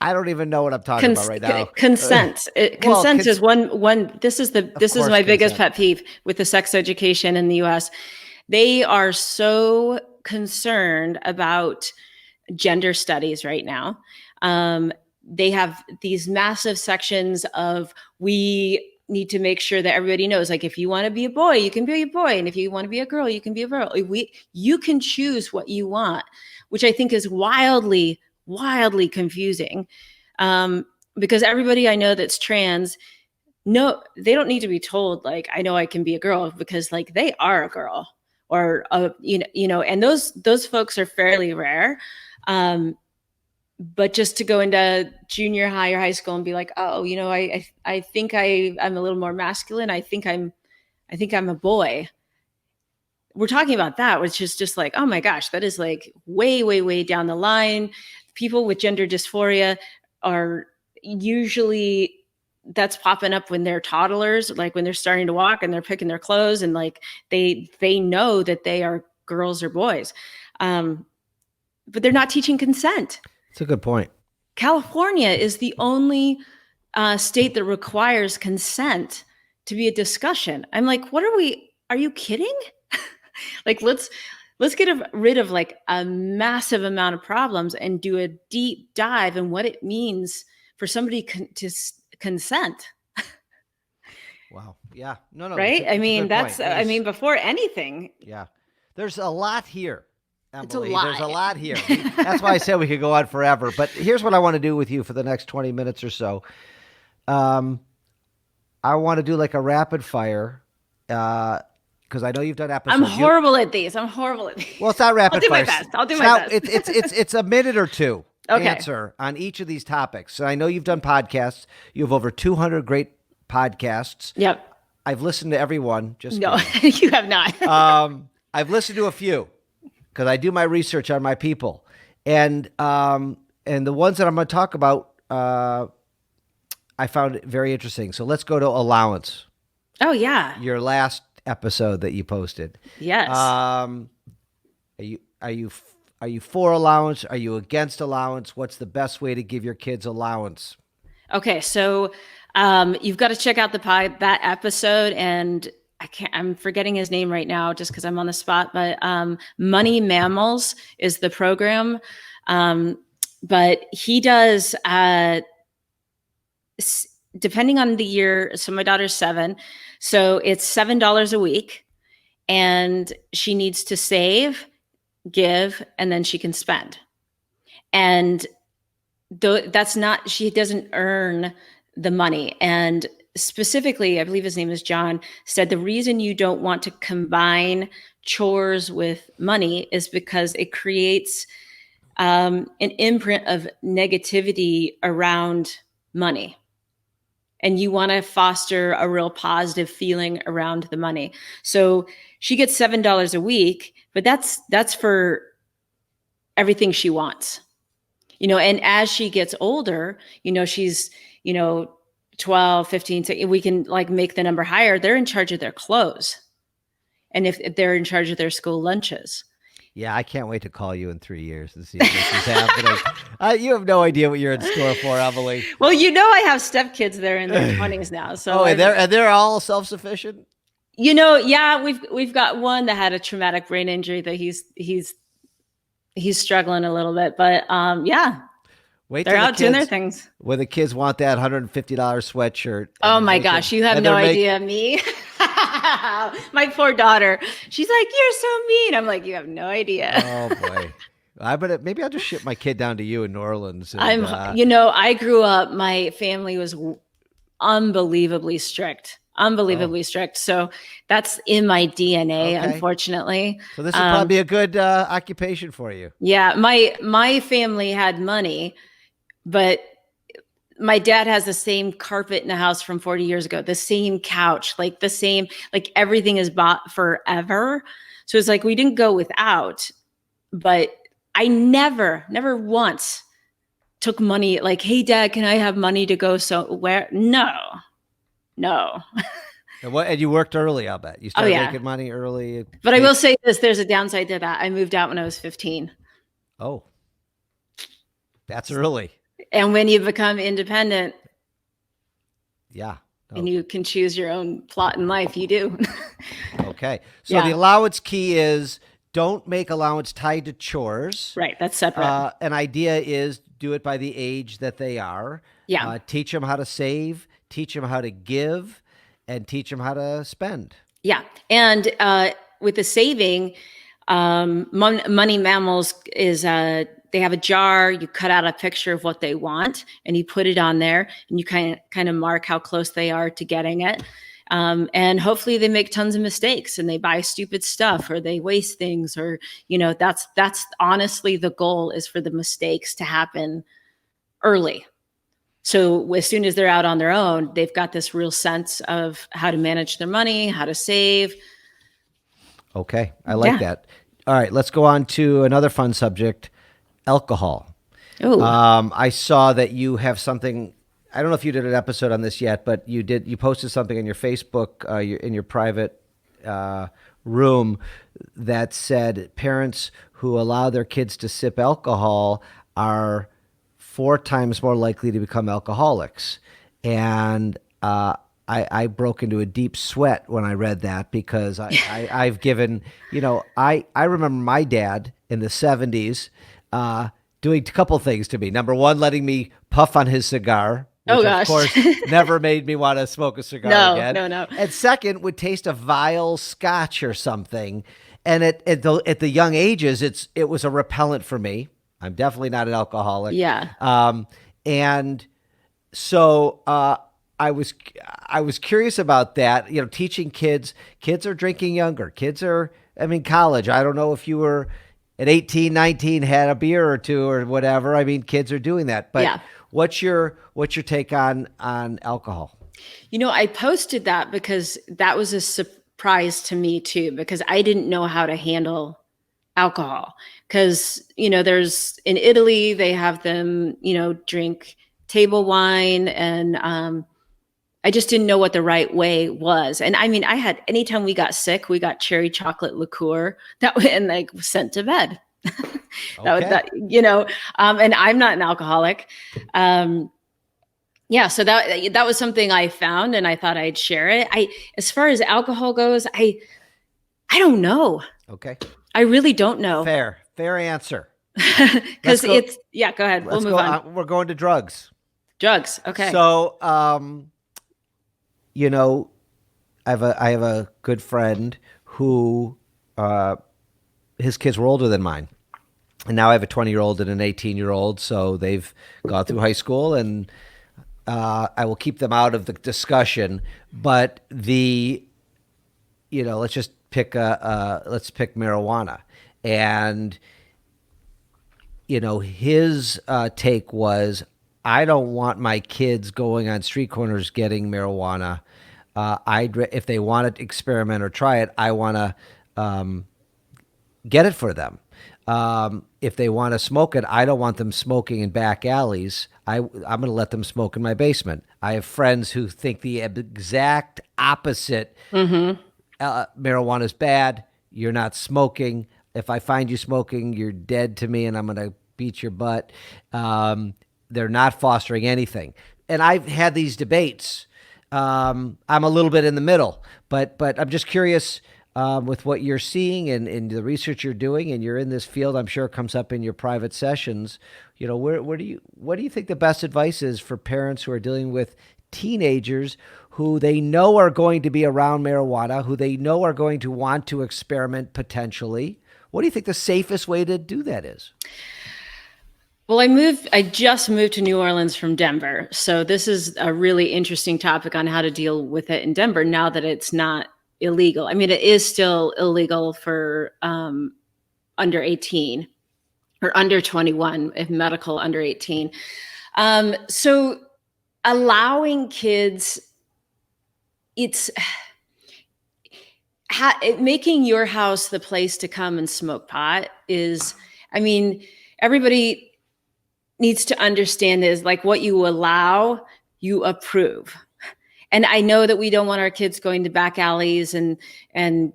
I don't even know what I'm talking about right now. Consent. Consent is one. This is my biggest consent. pet peeve with the sex education in the U.S. They are so concerned about gender studies right now. They have these massive sections of, we need to make sure that everybody knows, like, if you want to be a boy, you can be a boy, and if you want to be a girl, you can be a girl. You can choose what you want, which I think is wildly confusing, because everybody I know that's trans, no, they don't need to be told, like, I know I can be a girl, because like they are a girl, or and those folks are fairly rare. But just to go into junior high or high school and be like, oh, I think I'm a little more masculine. I think I'm a boy. We're talking about that, which is just like, oh my gosh, that is like way down the line. People with gender dysphoria are usually, that's popping up when they're toddlers, like when they're starting to walk and they're picking their clothes, and like they know that they are girls or boys, but they're not teaching consent. It's a good point. California is the only state that requires consent to be a discussion. I'm like, are you kidding? Like, let's get rid of like a massive amount of problems and do a deep dive in what it means for somebody to consent. Wow. Yeah. No. Right. I mean, before anything. Yeah. There's a lot here. Emily. It's a lot. There's a lot here. That's why I said we could go on forever. But here's what I want to do with you for the next 20 minutes or so. I want to do like a rapid fire, because I know you've done episodes. I'm horrible at these. Well, it's not rapid fire. I'll do my best. It's a minute or two Okay. answer on each of these topics. So I know you've done podcasts. You have over 200 great podcasts. Yep. I've listened to every one. No, you have not. I've listened to a few, because I do my research on my people, and the ones that I'm going to talk about, I found very interesting. So let's go to allowance. Oh yeah, your last episode that you posted. Yes. Are you for allowance? Are you against allowance? What's the best way to give your kids allowance? Okay, so you've got to check out that episode, and I'm forgetting his name right now just because I'm on the spot, but Money Mammals is the program. But he does, depending on the year, so my daughter's 7, so it's $7 a week, and she needs to save, give, and then she can spend. And she doesn't earn the money. And specifically, I believe his name is John, said the reason you don't want to combine chores with money is because it creates an imprint of negativity around money. And you want to foster a real positive feeling around the money. So she gets $7 a week, but that's for everything she wants. And as she gets older, she's, 12, 15, so we can like make the number higher. They're in charge of their clothes. And if they're in charge of their school lunches. Yeah, I can't wait to call you in 3 years and see if this is happening. You have no idea what you're in store for, Emily. Well, I have stepkids that are in their 20s now. So and they're all self-sufficient? Yeah, we've got one that had a traumatic brain injury that he's struggling a little bit, but yeah. They're out doing their things. When the kids want that $150 sweatshirt. Oh my gosh, you have no idea. Me. My poor daughter. She's like, "You're so mean." I'm like, "You have no idea." Oh boy. Maybe I'll just ship my kid down to you in New Orleans. And, I grew up, my family was unbelievably strict unbelievably strict. So that's in my DNA, Okay. unfortunately. So this would probably be a good occupation for you. Yeah, my family had money, but my dad has the same carpet in the house from 40 years ago, the same couch, like the same, like everything is bought forever. So it's like we didn't go without, but I never once took money like, hey, Dad, can I have money to go where? No. And you worked early, I'll bet. You started making money early. But I will say this, there's a downside to that. I moved out when I was 15. Oh, that's early. And when you become independent, yeah, and you can choose your own plot in life, you do. Okay. So the allowance key is don't make allowance tied to chores. Right. That's separate. An idea is do it by the age that they are. Yeah. Teach them how to save, teach them how to give, and teach them how to spend. Yeah. And with the saving, Money Mammals is they have a jar. You cut out a picture of what they want and you put it on there and you kind of mark how close they are to getting it. And hopefully they make tons of mistakes and they buy stupid stuff or they waste things or, that's honestly the goal is for the mistakes to happen early. So as soon as they're out on their own, they've got this real sense of how to manage their money, how to save. Okay. I like that. All right. Let's go on to another fun subject, alcohol. Oh, I saw that you have something. I don't know if you did an episode on this yet, but you posted something on your Facebook, in your private room that said parents who allow their kids to sip alcohol are 4 times more likely to become alcoholics. And I broke into a deep sweat when I read that because I've given, I remember my dad in the 70s doing a couple things to me. Number one, letting me puff on his cigar, which of course never made me want to smoke a cigar again. No. And second, would taste a vile scotch or something. And at the young ages, it was a repellent for me. I'm definitely not an alcoholic. Yeah. And so I was curious about that. Teaching kids are drinking younger. College. I don't know if you were at 18, 19, had a beer or two or whatever. Kids are doing that. But what's your take on alcohol? I posted that because that was a surprise to me too, because I didn't know how to handle alcohol. Because, there's in Italy, they have them, drink table wine. And I just didn't know what the right way was. And anytime we got sick, we got cherry chocolate liqueur and sent to bed. Okay. And I'm not an alcoholic. So that was something I found and I thought I'd share it. As far as alcohol goes, I don't know. Okay. I really don't know. Fair answer. Because go ahead. We'll move on. We're going to drugs. Drugs. Okay. So, I have a good friend who, his kids were older than mine. And now I have a 20-year-old and an 18-year-old. So they've gone through high school and, I will keep them out of the discussion, but let's pick marijuana. And, his take was, I don't want my kids going on street corners getting marijuana. If they want to experiment or try it, I want to get it for them. If they want to smoke it, I don't want them smoking in back alleys. I'm going to let them smoke in my basement. I have friends who think the exact opposite. Marijuana is bad. You're not smoking. If I find you smoking, you're dead to me and I'm going to beat your butt. They're not fostering anything. And I've had these debates. I'm a little bit in the middle, but I'm just curious with what you're seeing and the research you're doing, and you're in this field. I'm sure it comes up in your private sessions. What do you think the best advice is for parents who are dealing with teenagers who they know are going to be around marijuana, who they know are going to want to experiment potentially? What do you think the safest way to do that is? Well, I just moved to New Orleans from Denver. So this is a really interesting topic on how to deal with it in Denver now that it's not illegal. I mean, it is still illegal for under 18 or under 21, if medical under 18. So allowing kids, it's making your house the place to come and smoke pot is, I mean, everybody needs to understand is like what you allow, you approve. And I know that we don't want our kids going to back alleys and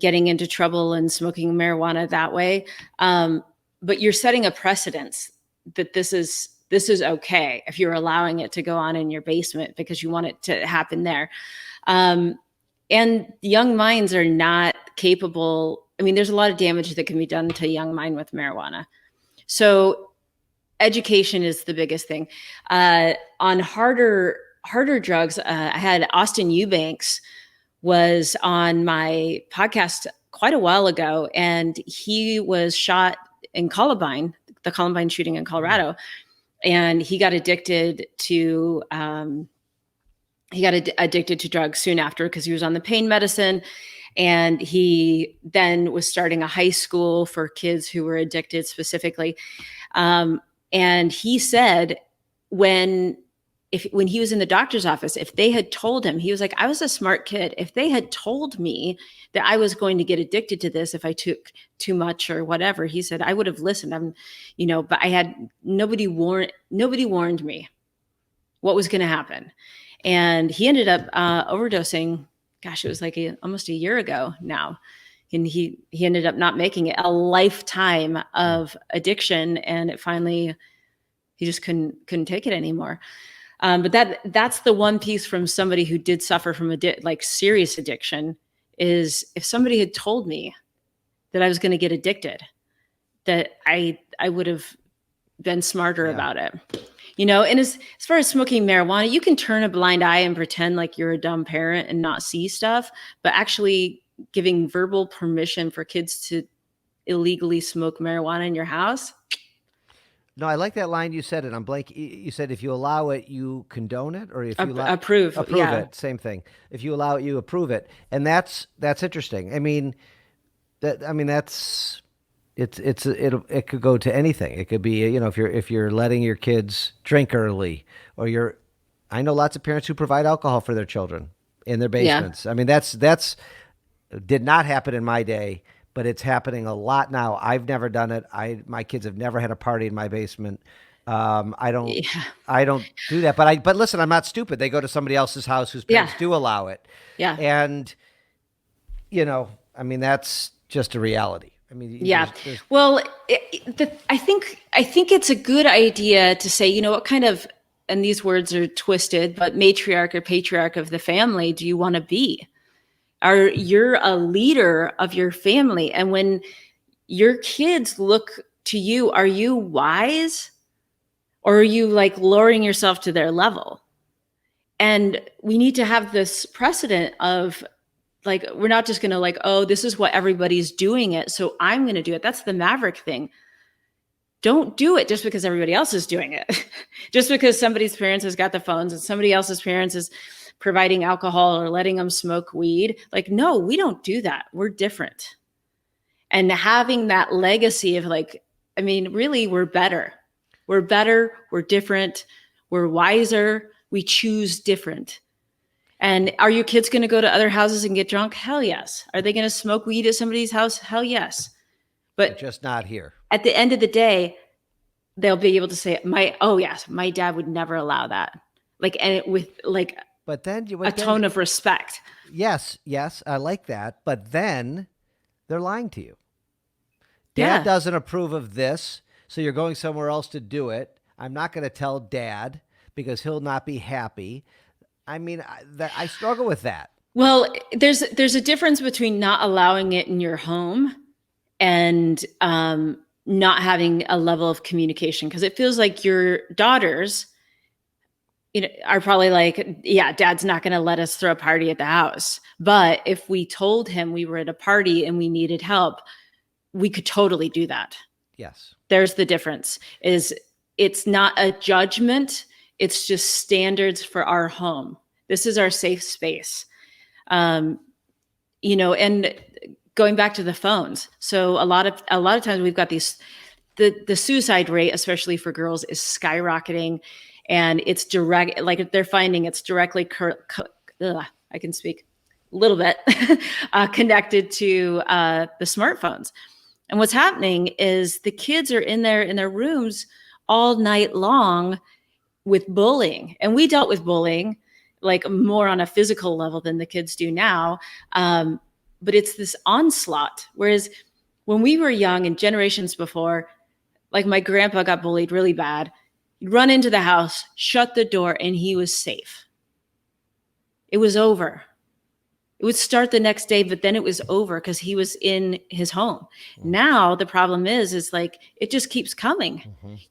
getting into trouble and smoking marijuana that way. But you're setting a precedence that this is okay if you're allowing it to go on in your basement because you want it to happen there. And young minds are not capable. I mean, there's a lot of damage that can be done to a young mind with marijuana. So education is the biggest thing. On harder drugs, I had Austin Eubanks was on my podcast quite a while ago, and he was shot in Columbine, the Columbine shooting in Colorado, and he got addicted to drugs soon after because he was on the pain medicine. And he then was starting a high school for kids who were addicted specifically. And he said when he was in the doctor's office, if they had told him, he was like, I was a smart kid. If they had told me that I was going to get addicted to this if I took too much or whatever, he said, I would have listened. But I had nobody warned me what was going to happen. And he ended up overdosing. Gosh, it was like almost a year ago now. And he ended up not making it, a lifetime of addiction. And it finally, he just couldn't take it anymore. But that's the one piece from somebody who did suffer from serious addiction is if somebody had told me that I was going to get addicted, that I would have been smarter about it. And as far as smoking marijuana, you can turn a blind eye and pretend like you're a dumb parent and not see stuff, but actually giving verbal permission for kids to illegally smoke marijuana in your house. No, I like that line you said it. I'm blank. You said if you allow it, you condone it, or if you approve it. Same thing. If you allow it, you approve it, and that's interesting. I mean, that's it could go to anything. It could be if you're letting your kids drink early, or I know lots of parents who provide alcohol for their children in their basements. Yeah. I mean, that's did not happen in my day, but it's happening a lot now. I've never done it. My kids have never had a party in my basement. I don't do that. But listen, I'm not stupid. They go to somebody else's house whose parents do allow it. Yeah. And I mean, that's just a reality. I mean, there's... Well, I think it's a good idea to say, what kind of, and these words are twisted, but matriarch or patriarch of the family do you want to be? You're a leader of your family. And when your kids look to you, are you wise or are you like lowering yourself to their level? And we need to have this precedent of like, we're not just going to like, oh, this is what everybody's doing it, so I'm going to do it. That's the maverick thing. Don't do it just because everybody else is doing it. Just because somebody's parents has got the phones and somebody else's parents is providing alcohol or letting them smoke weed. Like, no, we don't do that. We're different. And having that legacy of like, I mean, really, we're better. We're better. We're different. We're wiser. We choose different. And are your kids going to go to other houses and get drunk? Hell yes. Are they going to smoke weed at somebody's house? Hell yes. But just not here. At the end of the day, they'll be able to say, my dad would never allow that. Like, and it with like, but then tone of respect. Yes, I like that. But then they're lying to you. Dad doesn't approve of this, so you're going somewhere else to do it. I'm not going to tell Dad because he'll not be happy. I mean, I struggle with that. Well, there's a difference between not allowing it in your home and not having a level of communication, because it feels like your daughters are probably like, yeah, Dad's not going to let us throw a party at the house. But if we told him we were at a party and we needed help, we could totally do that. Yes. There's the difference is it's not a judgment. It's just standards for our home. This is our safe space. And going back to the phones. So a lot of times we've got the suicide rate, especially for girls, is skyrocketing, and it's direct, like they're finding it's directly, I can speak a little bit, connected to the smartphones. And what's happening is the kids are in their rooms all night long with bullying. And we dealt with bullying like more on a physical level than the kids do now. But it's this onslaught. Whereas when we were young and generations before, like my grandpa got bullied really bad. He'd run into the house, shut the door, and he was safe. It was over. It would start the next day, but then it was over because he was in his home. Now the problem is like, it just keeps coming.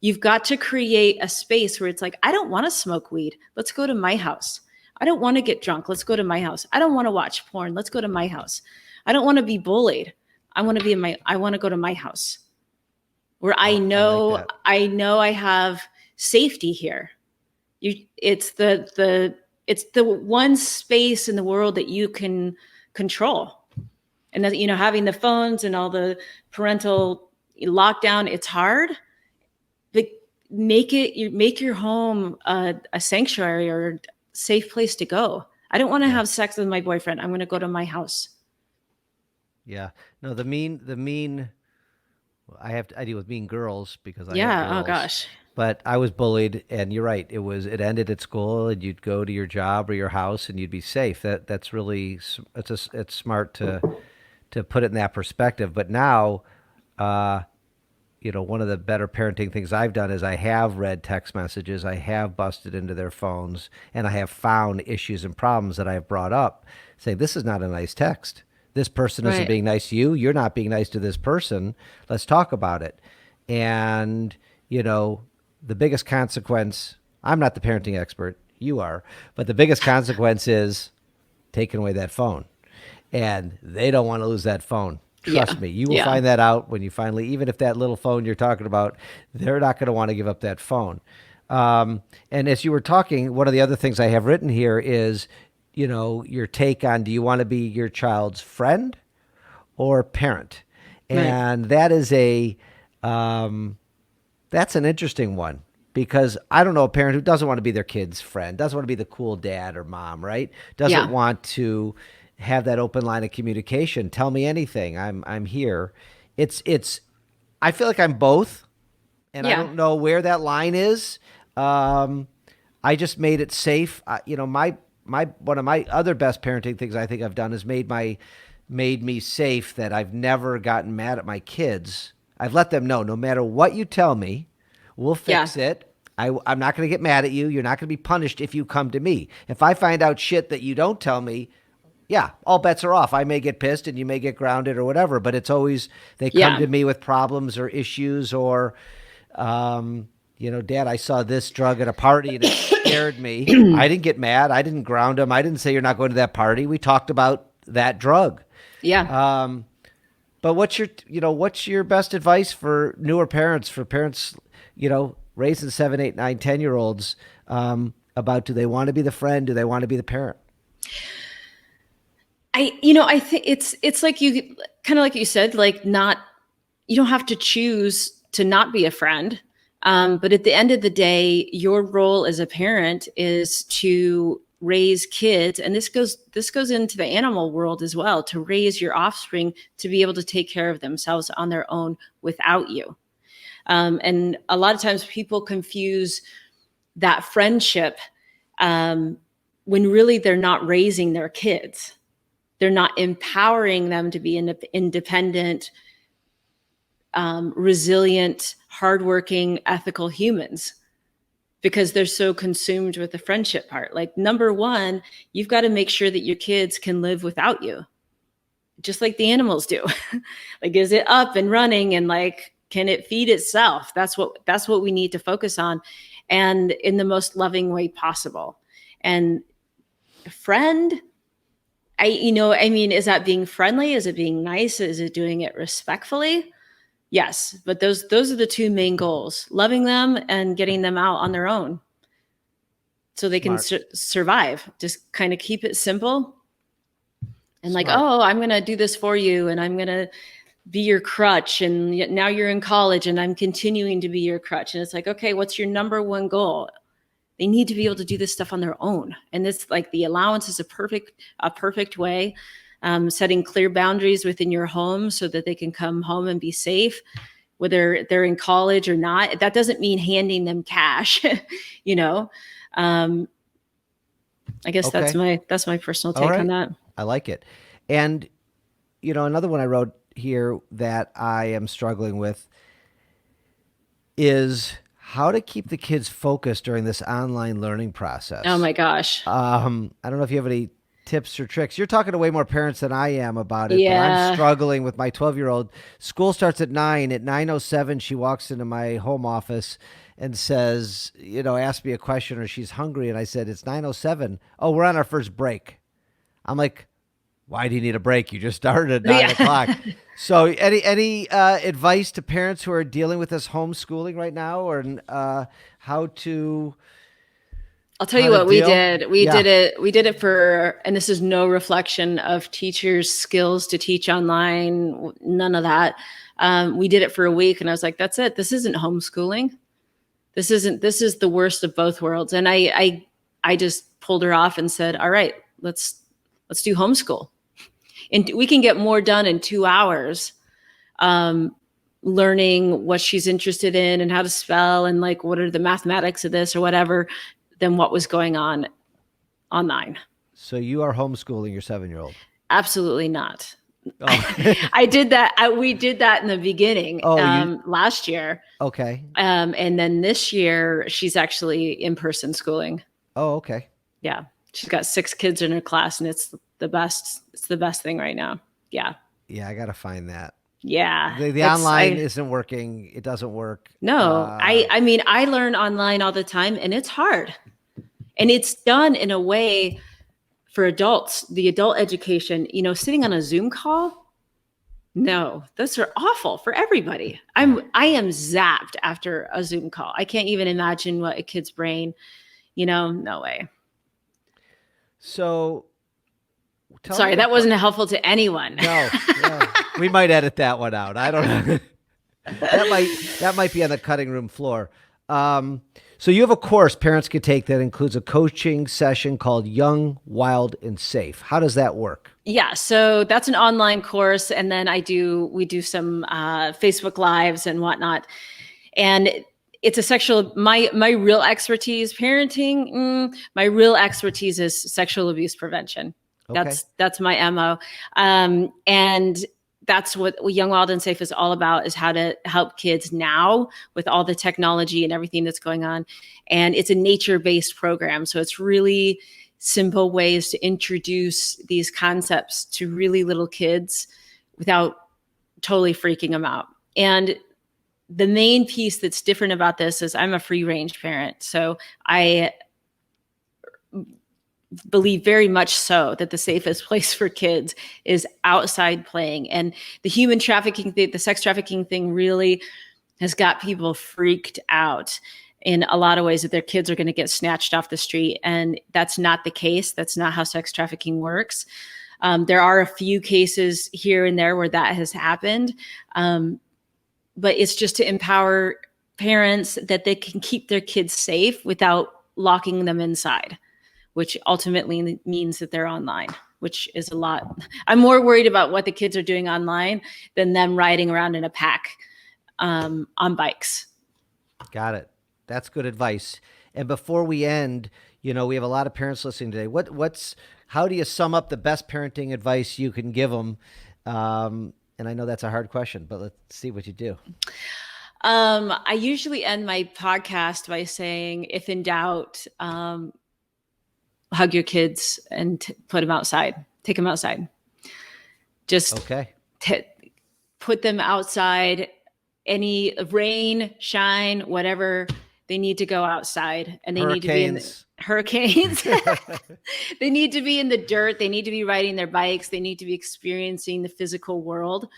You've got to create a space where it's like, I don't want to smoke weed. Let's go to my house. I don't want to get drunk. Let's go to my house. I don't want to watch porn. Let's go to my house. I don't want to be bullied. I want to go to my house where I know I have safety here. It's the one space in the world that you can control. And that, having the phones and all the parental lockdown, it's hard, but make your home a sanctuary or a safe place to go. I don't want to have sex with my boyfriend. I'm going to go to my house. Yeah. No, the mean, I deal with mean girls because I have Yeah. girls. Oh gosh. But I was bullied, and you're right. It ended at school, and you'd go to your job or your house, and you'd be safe. That's really it's smart to put it in that perspective. But now, one of the better parenting things I've done is I have read text messages, I have busted into their phones, and I have found issues and problems that I have brought up, saying this is not a nice text. This person isn't being nice to you. You're not being nice to this person. Let's talk about it. And the biggest consequence, I'm not the parenting expert, you are, but the biggest consequence is taking away that phone. And they don't want to lose that phone. Trust me, you will find that out when you finally, even if that little phone you're talking about, they're not going to want to give up that phone. And as you were talking, one of the other things I have written here is, your take on, do you want to be your child's friend or parent? And that is that's an interesting one, because I don't know a parent who doesn't want to be their kid's friend, doesn't want to be the cool dad or mom, right? Doesn't want to have that open line of communication. Tell me anything. I'm here. I feel like I'm both, and I don't know where that line is. I just made it safe. My one of my other best parenting things I think I've done is made me safe, that I've never gotten mad at my kids. I've let them know, no matter what you tell me, we'll fix it. I'm not going to get mad at you. You're not going to be punished if you come to me. If I find out shit that you don't tell me, all bets are off. I may get pissed and you may get grounded or whatever, but it's always, they come to me with problems or issues or, Dad, I saw this drug at a party and it scared me. I didn't get mad. I didn't ground him. I didn't say you're not going to that party. We talked about that drug. Yeah. But what's your best advice for newer parents, for parents, raising 7, 8, 9, 10-year-olds, about, do they want to be the friend? Do they want to be the parent? I think it's like you kind of, like you said, like you don't have to choose to not be a friend. But at the end of the day, your role as a parent is to raise kids. And this goes into the animal world as well, to raise your offspring to be able to take care of themselves on their own without you. And a lot of times people confuse that friendship, when really they're not raising their kids. They're not empowering them to be independent, resilient, hardworking, ethical humans, because they're so consumed with the friendship part. Like, number one, you've got to make sure that your kids can live without you, just like the animals do. Like, is it up and running, and like, can it feed itself? That's what we need to focus on, and in the most loving way possible. And friend, is that being friendly? Is it being nice? Is it doing it respectfully? Yes, but those are the two main goals: loving them and getting them out on their own, so they can survive. Just kind of keep it simple, and like, Smart. oh, I'm going to do this for you, and I'm going to be your crutch, and now you're in college, and I'm continuing to be your crutch. And it's like, okay, what's your number one goal? They need to be able to do this stuff on their own, and this, like, the allowance is a perfect way. Setting clear boundaries within your home so that they can come home and be safe, whether they're in college or not. That doesn't mean handing them cash, you know. I guess Okay. that's my personal All take right. on that. I like it. And, another one I wrote here that I am struggling with is how to keep the kids focused during this online learning process. Oh my gosh. I don't know if you have any tips or tricks. You're talking to way more parents than I am about it, but I'm Yeah. struggling with my 12-year-old. School starts at 9. At 9:07, she walks into my home office and says, ask me a question, or she's hungry. And I said, it's 9:07. Oh, we're on our first break. I'm like, why do you need a break? You just started at 9 o'clock. So any advice to parents who are dealing with this homeschooling right now, or how to... I'll tell you what we did. We did it for, and this is no reflection of teachers' skills to teach online, none of that. We did it for a week, and I was like, that's it. This isn't homeschooling. This is the worst of both worlds. And I just pulled her off and said, all right, let's do homeschool. And we can get more done in 2 hours, learning what she's interested in and how to spell and like what are the mathematics of this or whatever, than what was going on online. So you are homeschooling your 7-year-old? Absolutely not. Oh. I did that. We did that in the beginning last year. Okay. And then this year she's actually in-person schooling. Oh, okay. Yeah. She's got 6 kids in her class, and it's the best. It's the best thing right now. Yeah. Yeah. I got to find that. Yeah. The online isn't working. It doesn't work. No, I mean, I learn online all the time, and it's hard. And it's done in a way for adults, the adult education, sitting on a Zoom call. No, those are awful for everybody. I am zapped after a Zoom call. I can't even imagine what a kid's brain, no way. So sorry, that wasn't helpful to anyone. No, we might edit that one out. I don't know. that might be on the cutting room floor. So you have a course parents can take that includes a coaching session called Young, Wild, and Safe. How does that work? Yeah, so that's an online course, and then we do some Facebook Lives and whatnot. And it's a my real expertise, parenting. My real expertise is sexual abuse prevention. Okay. That's my MO. And that's what Young, Wild, and Safe is all about, is how to help kids now with all the technology and everything that's going on. And it's a nature-based program. So it's really simple ways to introduce these concepts to really little kids without totally freaking them out. And the main piece that's different about this is I'm a free-range parent. So I believe very much so that the safest place for kids is outside playing. And the human trafficking thing, the sex trafficking thing, really has got people freaked out in a lot of ways, that their kids are going to get snatched off the street. And that's not the case. That's not how sex trafficking works. There are a few cases here and there where that has happened. But it's just to empower parents that they can keep their kids safe without locking them inside, which ultimately means that they're online, which is a lot. I'm more worried about what the kids are doing online than them riding around in a pack on bikes. Got it. That's good advice. And before we end, we have a lot of parents listening today. How do you sum up the best parenting advice you can give them? And I know that's a hard question, but let's see what you do. I usually end my podcast by saying, if in doubt, hug your kids and put them outside. Take them outside. Just put them outside. Any rain, shine, whatever, they need to go outside, and they need to be in hurricanes. They need to be in the dirt. They need to be riding their bikes. They need to be experiencing the physical world.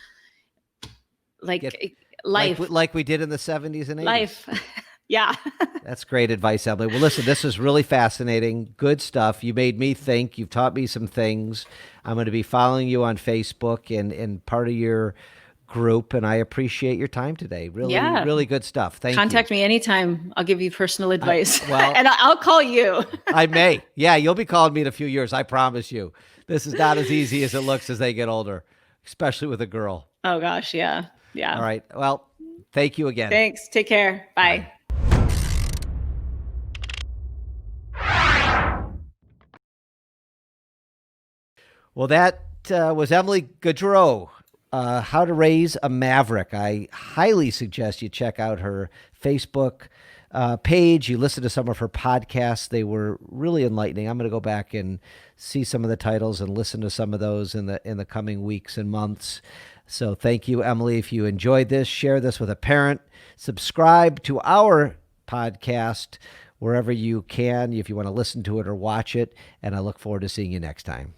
Life. Like we did in the 70s and 80s. Life. Yeah. That's great advice, Emily. Well, listen, this is really fascinating. Good stuff. You made me think. You've taught me some things. I'm going to be following you on Facebook and part of your group, and I appreciate your time today. Really, Yeah. really good stuff. Thank you. Contact me anytime. I'll give you personal advice. well- and I'll call you. I may. Yeah, you'll be calling me in a few years. I promise you. This is not as easy as it looks as they get older, especially with a girl. Oh, gosh. Yeah. Yeah. All right. Well, thank you again. Thanks. Take care. Bye. Well, that was Emily Gaudreau, How to Raise a Maverick. I highly suggest you check out her Facebook page. You listen to some of her podcasts. They were really enlightening. I'm going to go back and see some of the titles and listen to some of those in the coming weeks and months. So thank you, Emily. If you enjoyed this, share this with a parent. Subscribe to our podcast wherever you can, if you want to listen to it or watch it. And I look forward to seeing you next time.